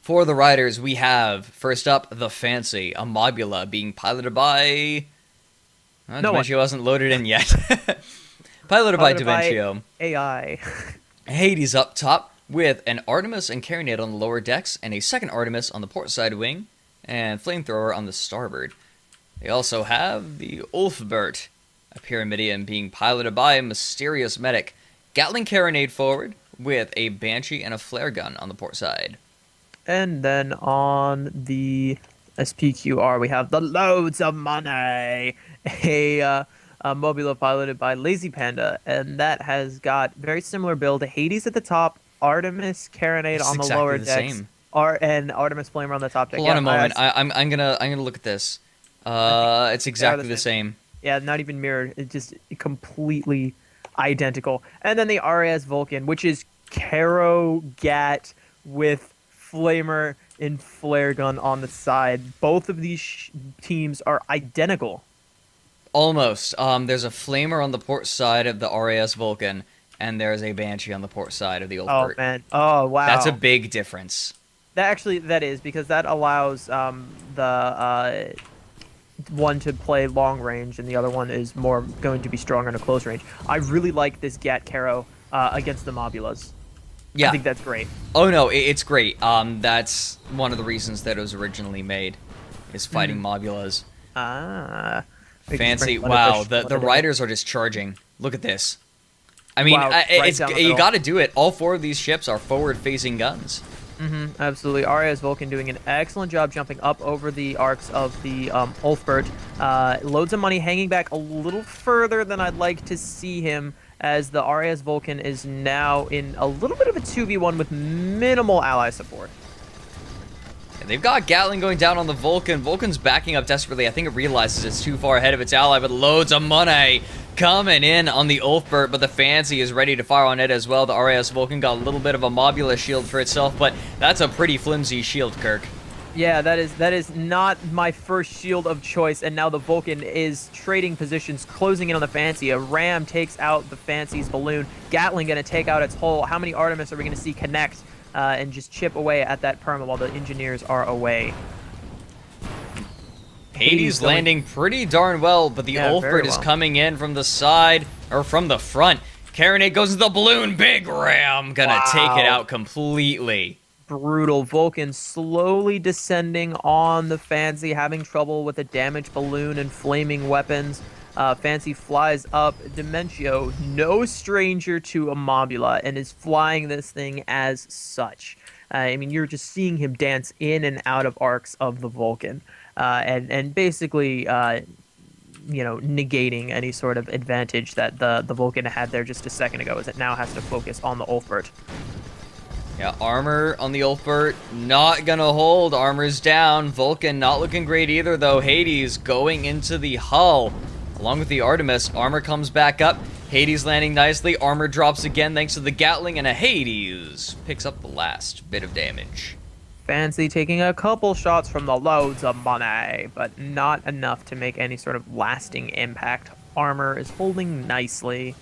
For the riders, we have, first up, the Fancy, a Mobula being piloted by... No one. Dimentio wasn't loaded in yet. Piloted by Followed by Dimentio. AI. Hades up top with an Artemis and Carronade on the lower decks, and a second Artemis on the port side wing, and Flamethrower on the starboard. They also have the Ulfbert, a Pyramidion being piloted by a mysterious medic. Gatling Carronade forward with a Banshee and a Flare Gun on the port side. And then on the SPQR, we have the Loads of Money, a Mobula piloted by Lazy Panda, and that has got very similar build. Hades at the top, Artemis Carronade It's on the exactly lower the decks, same. and Artemis Flamer on the top deck. Hold on a moment. I'm gonna look at this. It's exactly the same. Yeah, not even mirrored. It's just completely identical. And then the RAS Vulcan, which is Caro Gat with Flamer and Flare Gun on the side. Both of these teams are identical. Almost. There's a Flamer on the port side of the RAS Vulcan, and there's a Banshee on the port side of the Ulfbert. Oh man! Oh wow! That's a big difference. That is because that allows the one to play long range, and the other one is more going to be stronger in a close range. I really like this Gat Caro against the Mobulas. Yeah. I think that's great. Oh no, it's great. That's one of the reasons that it was originally made, is fighting Mobulas. Ah. Fancy. Wow, the riders are just charging. Look at this. I mean, Wow, right down the you middle. got to do it. All four of these ships are forward-facing guns. Absolutely. RAS Vulcan doing an excellent job jumping up over the arcs of the Ulfbert. Loads of Money hanging back a little further than I'd like to see him, as the RAS Vulcan is now in a little bit of a 2v1 with minimal ally support. And they've got Gatling going down on the Vulcan. Vulcan's backing up desperately. I think it realizes it's too far ahead of its ally, but Loads of Money coming in on the Ulfbert, but the Fancy is ready to fire on it as well. The RAS Vulcan got a little bit of a Mobula shield for itself, but that's a pretty flimsy shield, Kirk. Yeah, that is not my first shield of choice, and now the Vulcan is trading positions, closing in on the Fancy. A Ram takes out the Fancy's balloon. Gatling going to take out its hull. How many Artemis are we going to see connect and just chip away at that perma while the engineers are away? Hades landing pretty darn well, but the Ulfbert is coming in from the side, or from the front. Carronade goes into the balloon. Big Ram gonna take it out completely. Brutal. Vulcan slowly descending on the Fancy, having trouble with a damaged balloon and flaming weapons. Fancy flies up. Dimentio, no stranger to a Mobula, and is flying this thing as such. I mean, you're just seeing him dance in and out of arcs of the Vulcan, and basically, negating any sort of advantage that the Vulcan had there just a second ago, as it now has to focus on the Ulfbert. Yeah, armor on the Ulfbert, not gonna hold. Armor's down. Vulcan not looking great either, though. Hades going into the hull. Along with the Artemis, armor comes back up. Hades landing nicely. Armor drops again thanks to the Gatling, and a Hades picks up the last bit of damage. Fancy taking a couple shots from the Loads of Money, but not enough to make any sort of lasting impact. Armor is holding nicely.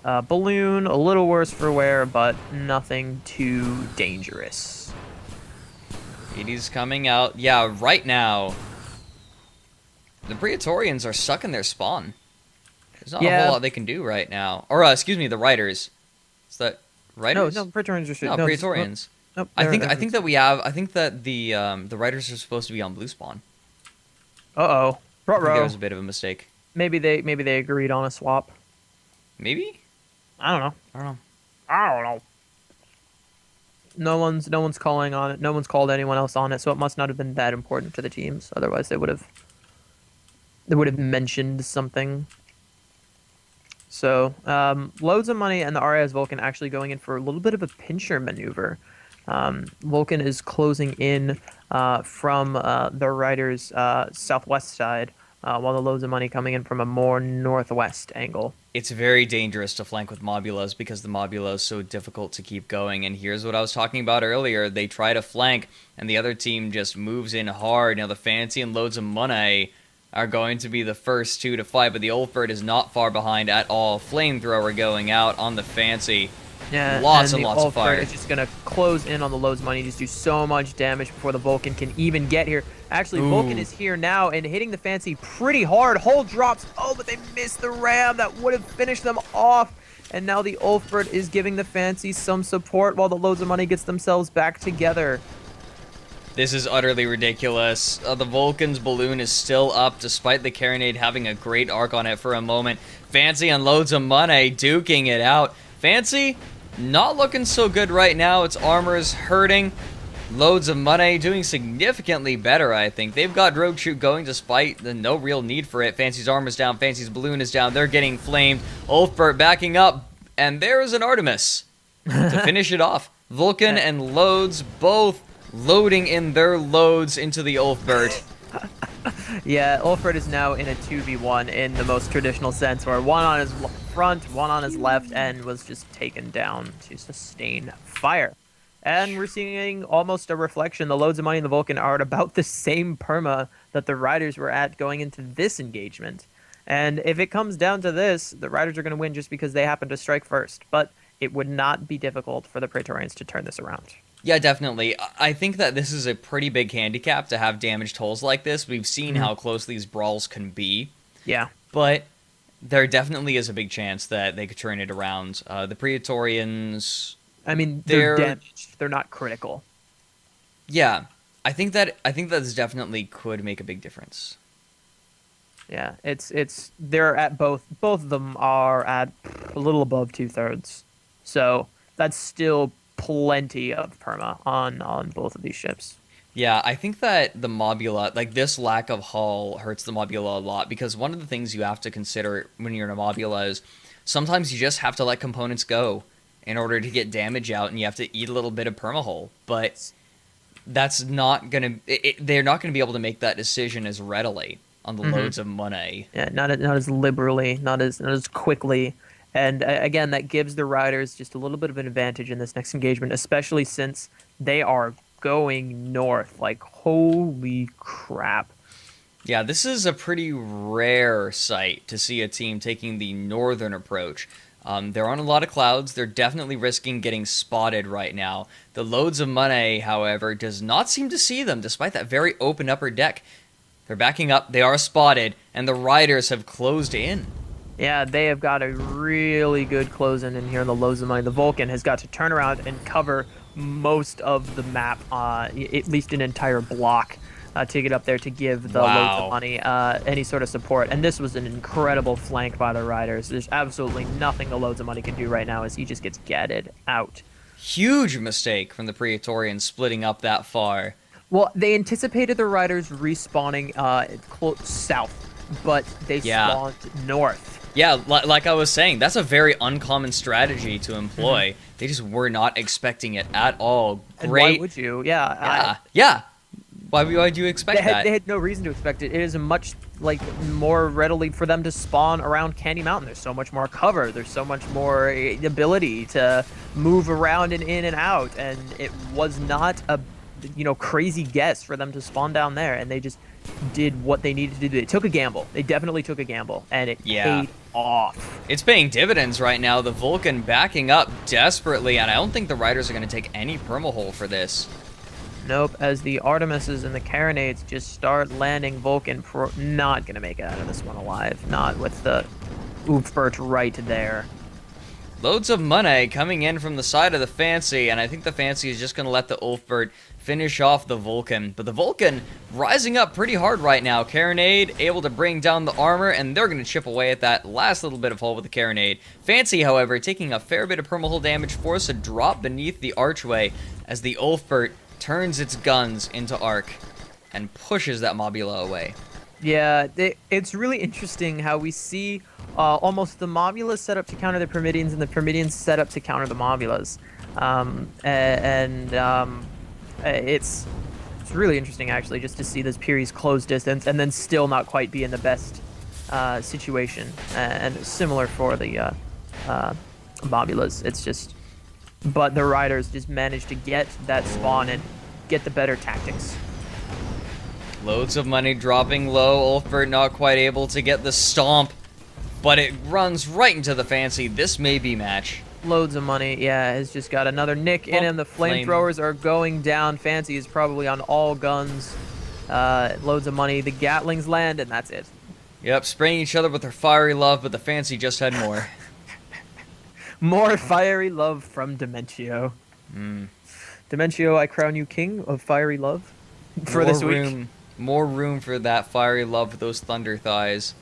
Balloon, a little worse for wear, but nothing too dangerous. Hades coming out. Yeah, right now, the Praetorians are stuck in their spawn. There's not a whole lot they can do right now. Or, excuse me, the Riders. Is that Riders? No, Praetorians are No, Praetorians. Nope, I think that the Riders are supposed to be on blue spawn. Uh-oh. I think that was a bit of a mistake. Maybe they agreed on a swap. Maybe? I don't know. No one's calling on it. No one's called anyone else on it, so it must not have been that important to the teams. Otherwise, they would have mentioned something. So, Loads of Money and the RAS Vulcan actually going in for a little bit of a pincher maneuver. Vulcan is closing in from the Riders' southwest side, while the Loads of Money coming in from a more northwest angle. It's very dangerous to flank with Mobulas because the Mobula is so difficult to keep going. And here's what I was talking about earlier. They try to flank, and the other team just moves in hard. Now, the Fancy and Loads of Money are going to be the first two to fight, but the Ulfbert is not far behind at all. Flamethrower going out on the Fancy. Yeah, Lots and and the lots of Ulfbert fire. is just gonna close in on the Loads Money, just do so much damage before the Vulcan can even get here. Actually, Vulcan Ooh. is here now and hitting the Fancy pretty hard. Hull drops. Oh, but they missed the ram. That would have finished them off. And now the Ulfbert is giving the Fancy some support while the Loads of Money gets themselves back together. This is utterly ridiculous. The Vulcan's balloon is still up despite the Carronade having a great arc on it for a moment. Fancy and Loads of Money duking it out. Fancy, not looking so good right now. Its armor's hurting. Loads of Money doing significantly better, I think. They've got Rogue Shoot going despite the no real need for it. Fancy's armor's down. Fancy's balloon is down. They're getting flamed. Ulfbert backing up. And there is an Artemis to finish it off. Vulcan and Loads both loading in their loads into the Ulfbert. Yeah, Ulfbert is now in a 2v1 in the most traditional sense, where one on his front, one on his left, and was just taken down to sustain fire. And we're seeing almost a reflection. The Loads of Money and the Vulcan are at about the same perma that the Riders were at going into this engagement. And if it comes down to this, the Riders are going to win just because they happen to strike first. But it would not be difficult for the Praetorians to turn this around. Yeah, definitely. I think that this is a pretty big handicap to have damaged hulls like this. We've seen how close these brawls can be. Yeah. But there definitely is a big chance that they could turn it around. The Praetorians... I mean, they're damaged. They're not critical. Yeah. I think that this definitely could make a big difference. Yeah, they're at both of them are at a little above 2/3. So that's still plenty of perma on both of these ships. Yeah, I think that the Mobula, like this lack of hull hurts the Mobula a lot, because one of the things you have to consider when you're in a Mobula is sometimes you just have to let components go in order to get damage out, and you have to eat a little bit of permahull. But that's not going to... They're not going to be able to make that decision as readily on the Loads of Money. Yeah, not as liberally, not as quickly. And again, that gives the Riders just a little bit of an advantage in this next engagement, especially since they are going north. Like, holy crap. Yeah, this is a pretty rare sight to see a team taking the northern approach. They're on a lot of clouds. They're definitely risking getting spotted right now. The Loads of Money, however, does not seem to see them, despite that very open upper deck. They're backing up. They are spotted, and the Riders have closed in. Yeah, they have got a really good close-in here in the Loads of Money. The Vulcan has got to turn around and cover most of the map, at least an entire block, to get up there to give the Loads of Money any sort of support. And this was an incredible flank by the Riders. There's absolutely nothing the Loads of Money can do right now as he just gets gatted out. Huge mistake from the Praetorians splitting up that far. Well, they anticipated the Riders respawning south, but they spawned north. Yeah, like I was saying, that's a very uncommon strategy to employ. They just were not expecting it at all. Great. And why would you? Yeah. Why would you expect that? They had no reason to expect it. It is a much more readily for them to spawn around Candy Mountain. There's so much more cover. There's so much more ability to move around and in and out. And it was not a crazy guess for them to spawn down there. And they just did what they needed to do. They took a gamble. They definitely took a gamble, and it paid off. It's paying dividends right now. The Vulcan backing up desperately, and I don't think the Riders are going to take any permahull for this. Nope, as the Artemises and the Carronades just start landing, Vulcan not going to make it out of this one alive. Not with the Ulfbert right there. Loads of Money coming in from the side of the Fancy, and I think the Fancy is just going to let the Ulfbert finish off the Vulcan. But the Vulcan rising up pretty hard right now. Carronade able to bring down the armor, and they're going to chip away at that last little bit of hull with the Carronade. Fancy, however, taking a fair bit of permahull damage, forced to drop beneath the archway as the Ulfbert turns its guns into arc and pushes that Mobula away. Yeah, it's really interesting how we see almost the Mobulas set up to counter the Pyramidians and the Pyramidians set up to counter the Mobulas. It's really interesting, actually, just to see this Pyres close distance and then still not quite be in the best situation. And similar for the Mobulas. It's just... But the Riders just managed to get that spawn and get the better tactics. Loads of Money dropping low. Ulfbert not quite able to get the stomp, but it runs right into the Fancy. This may be match. Loads of money. Yeah, has just got another nick in Well, him. The flamethrowers are going down. Fancy is probably on all guns. Loads of money. The Gatlings land, and that's it. Yep, spraying each other with their fiery love, but the Fancy just had more. More fiery love from Dementio. Dementio, I crown you king of fiery love for this week. More room for that fiery love with those thunder thighs.